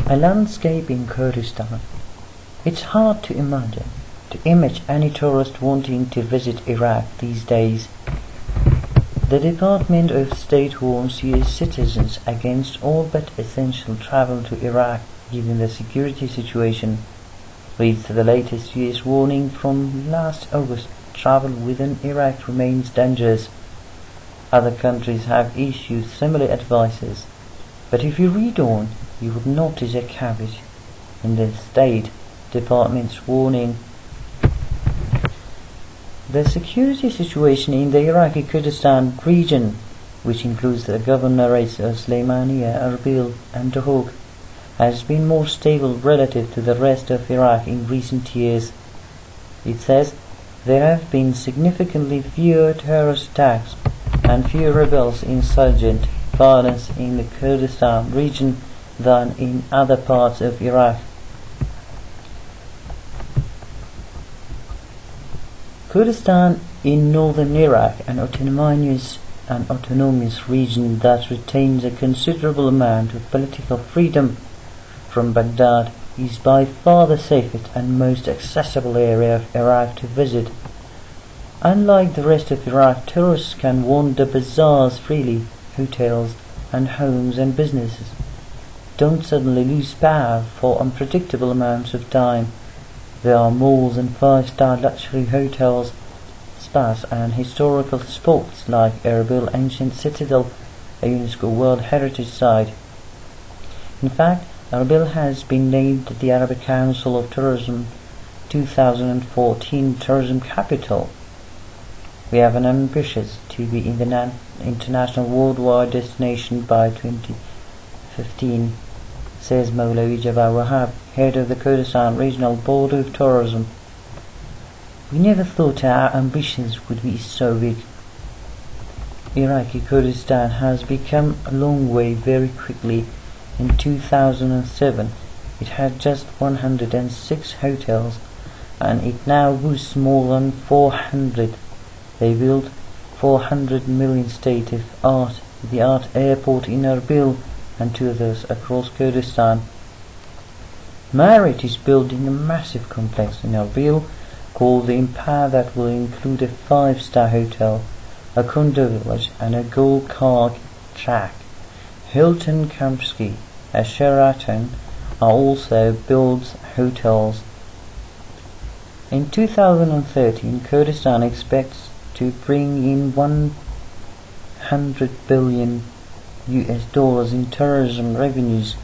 A landscape in Kurdistan. It's hard to imagine any tourist wanting to visit Iraq these days. The Department of State warns US citizens against all but essential travel to Iraq given the security situation. Reads the latest US warning from last August. Travel within Iraq remains dangerous. Other countries have issued similar advices, but if you read on, you would notice a caveat in the State Department's warning. The security situation in the Iraqi Kurdistan region, which includes the governorates of Sulaymaniyah, Erbil and Duhok, has been more stable relative to the rest of Iraq in recent years. It says there have been significantly fewer terrorist attacks and fewer rebels insurgent violence in the Kurdistan region than in other parts of Iraq. Kurdistan in northern Iraq, an autonomous region that retains a considerable amount of political freedom from Baghdad, is by far the safest and most accessible area of Iraq to visit. Unlike the rest of Iraq, tourists can wander bazaars freely. Hotels and homes and businesses don't suddenly lose power for unpredictable amounts of time. There are malls and five-star luxury hotels, spas and historical spots like Erbil Ancient Citadel, a UNESCO World Heritage Site. In fact, Erbil has been named the Arabic Council of Tourism 2014 Tourism Capital. We have an ambitious to be in the international worldwide destination by 2015, says Mawlawi Jawad Wahab, head of the Kurdistan Regional Board of Tourism. We never thought our ambitions would be so big. Iraqi Kurdistan has become a long way very quickly. In 2007, it had just 106 hotels, and it now boasts more than 400. They built 400 million state-of-the-art airport in Erbil and two others across Kurdistan. Marriott is building a massive complex in Erbil called the Empire that will include a 5-star hotel, a condo village and a gold car track. Hilton Kamsky, a Sheraton, also builds hotels. In 2013, Kurdistan expects to bring in $100 billion in tourism revenues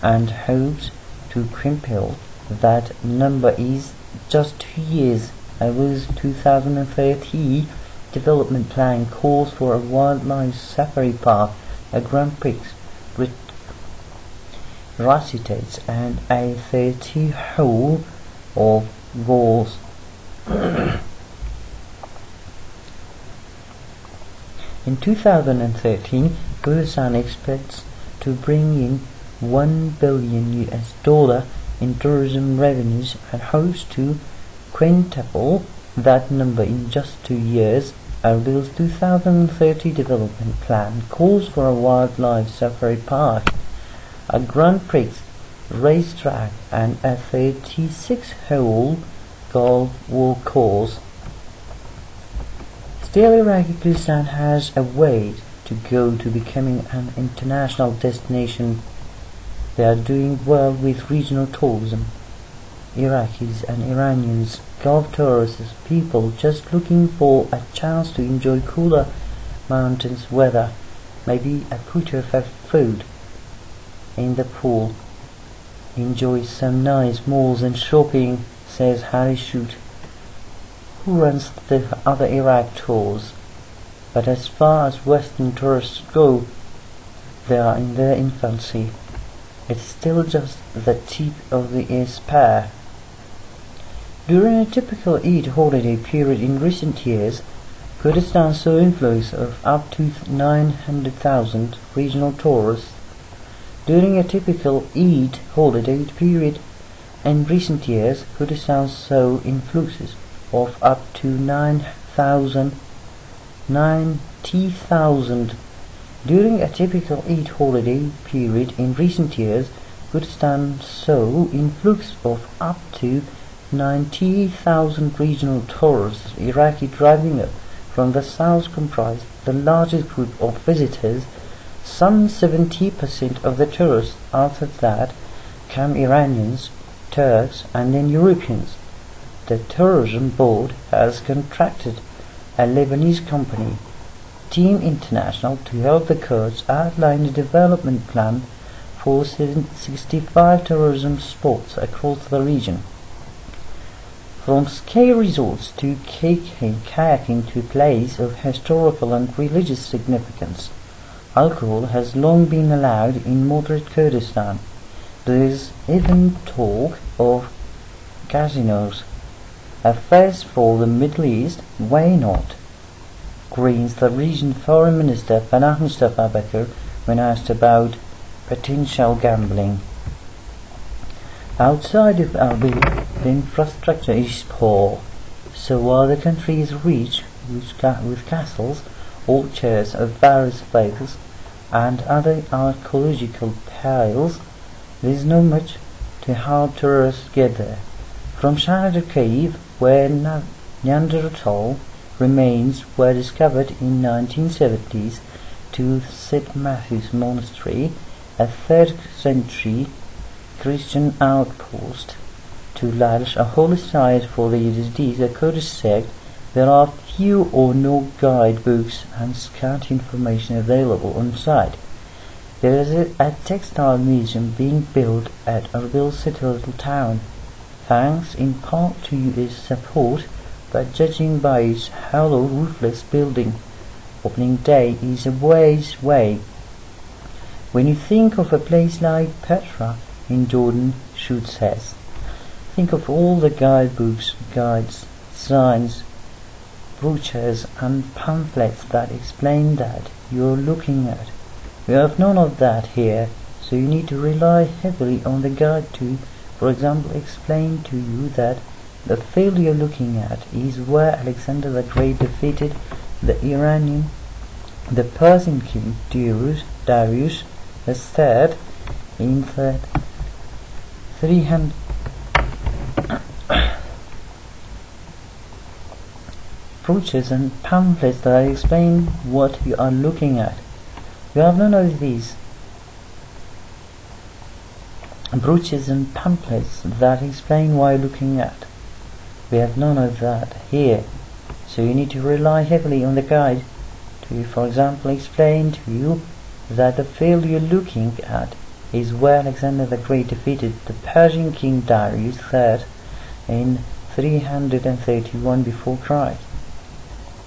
and hopes to quintuple that number is just 2 years. A 2030 development plan calls for a wildlife safari park, a Grand Prix recitates and a 30-hole of golf. In 2013, Kurdistan expects to bring in $1 billion in tourism revenues and hopes to quintuple that number in just 2 years. Erbil's 2030 development plan calls for a wildlife safari park, a Grand Prix racetrack and a 36-hole golf course. Still, Iraqi Kurdistan has a way to go to becoming an international destination. They are doing well with regional tourism. Iraqis and Iranians, Gulf tourists, people just looking for a chance to enjoy cooler mountains weather, maybe a put of food in the pool, enjoy some nice malls and shopping, says Harry Shute, who runs the other Iraq tours. But as far as Western tourists go, they are in their infancy. It's still just the tip of the iceberg. During a typical Eid holiday period in recent years, Kurdistan saw inflows of up to 900,000 regional tourists. During a typical Eid holiday period in recent years, Kurdistan saw influxes of up to 90,000. During a typical Eid holiday period in recent years, Kurdistan saw influx of up to 90,000 regional tourists, Iraqi driving up from the south comprised the largest group of visitors. Some 70% of the tourists after that came Iranians, Turks, and then Europeans. The tourism board has contracted a Lebanese company, Team International, to help the Kurds outline a development plan for 65 tourism spots across the region. From ski resorts to kayaking to a place of historical and religious significance, alcohol has long been allowed in moderate Kurdistan. There is even talk of casinos. A first for the Middle East, why not? Greens, the region Foreign Minister Falah Mustafa Bakr, when asked about potential gambling. Outside of Erbil, the infrastructure is poor, so while the country is rich with castles, orchards of various flavors, and other archaeological piles, there is not much to help tourists get there. From Shahada Cave, where Neanderthal remains were discovered in 1970s, to St. Matthew's Monastery, a 3rd century Christian outpost, to Lalish, a holy site for the Yazidis, a Kurdish sect, there are few or no guidebooks and scant information available on site. There is a textile museum being built at Erbil citadel town, thanks in part to its support, but judging by its hollow, roofless building, opening day is a ways away. When you think of a place like Petra in Jordan, Shute says, think of all the guidebooks, guides, signs, brochures and pamphlets that explain that you're looking at. We have none of that here, so you need to rely heavily on the guide to, for example, explain to you that the field you're looking at is where Alexander the Great defeated the Persian king Darius III in 300. Brochures and pamphlets that explain what you are looking at. You have none of these. Brochures and pamphlets that explain what you're looking at. We have none of that here, so you need to rely heavily on the guide to, for example, explain to you that the field you're looking at is where Alexander the Great defeated the Persian king Darius III in 331 before Christ.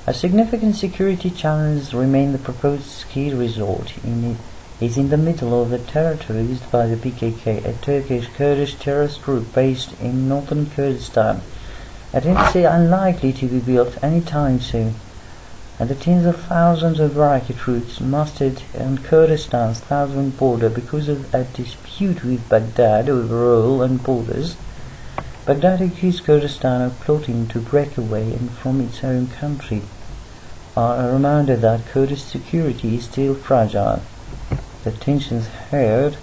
A significant security challenge remains the proposed ski resort is in the middle of the territory used by the PKK, a Turkish Kurdish terrorist group based in northern Kurdistan. It is unlikely to be built any time soon, and the tens of thousands of Iraqi troops mustered on Kurdistan's southern border because of a dispute with Baghdad over oil and borders. Baghdad accused Kurdistan of plotting to break away from its own country. A reminder that Kurdish security is still fragile. The tensions heard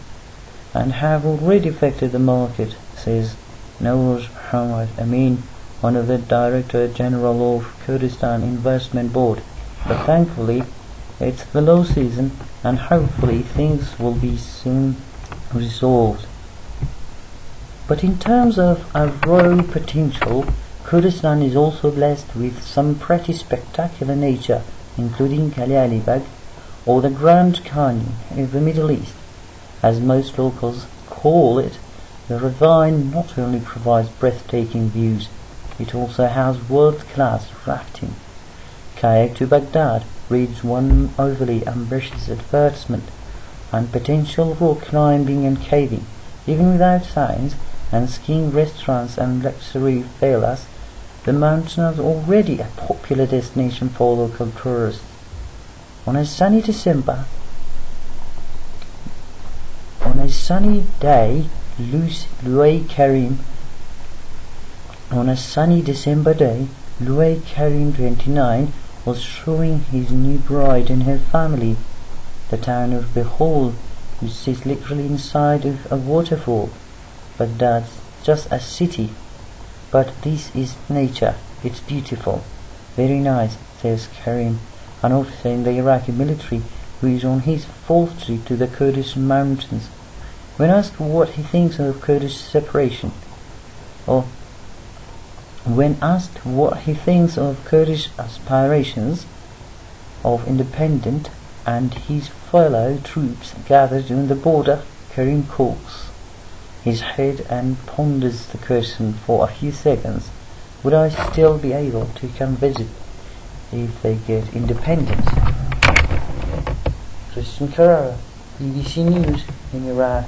and have already affected the market, says Nawaz Hamad Amin, one of the Director General of Kurdistan Investment Board. But thankfully, it's the low season and hopefully things will be soon resolved. But in terms of a raw potential, Kurdistan is also blessed with some pretty spectacular nature, including Kali Ali Bag, or the Grand Canyon of the Middle East. As most locals call it, the ravine not only provides breathtaking views, it also has world-class rafting. Kayak to Baghdad reads one overly ambitious advertisement, and potential rock climbing and caving, even without signs, and skiing restaurants and luxury villas. The mountain is already a popular destination for local tourists. On a sunny December day, Louay Karim 29 was showing his new bride and her family. The town of Behol which sits literally inside of a waterfall, but that's just a city. But this is nature. It's beautiful. Very nice, says Karim, an officer in the Iraqi military who is on his fourth trip to the Kurdistan mountains. When asked what he thinks of Kurdish separation, or when asked what he thinks of Kurdish aspirations of independence and his fellow troops gathered on the border, Karim cocks his head and ponders the question for a few seconds. Would I still be able to come visit if they get independence? Christian Carrera, BBC News in Iraq.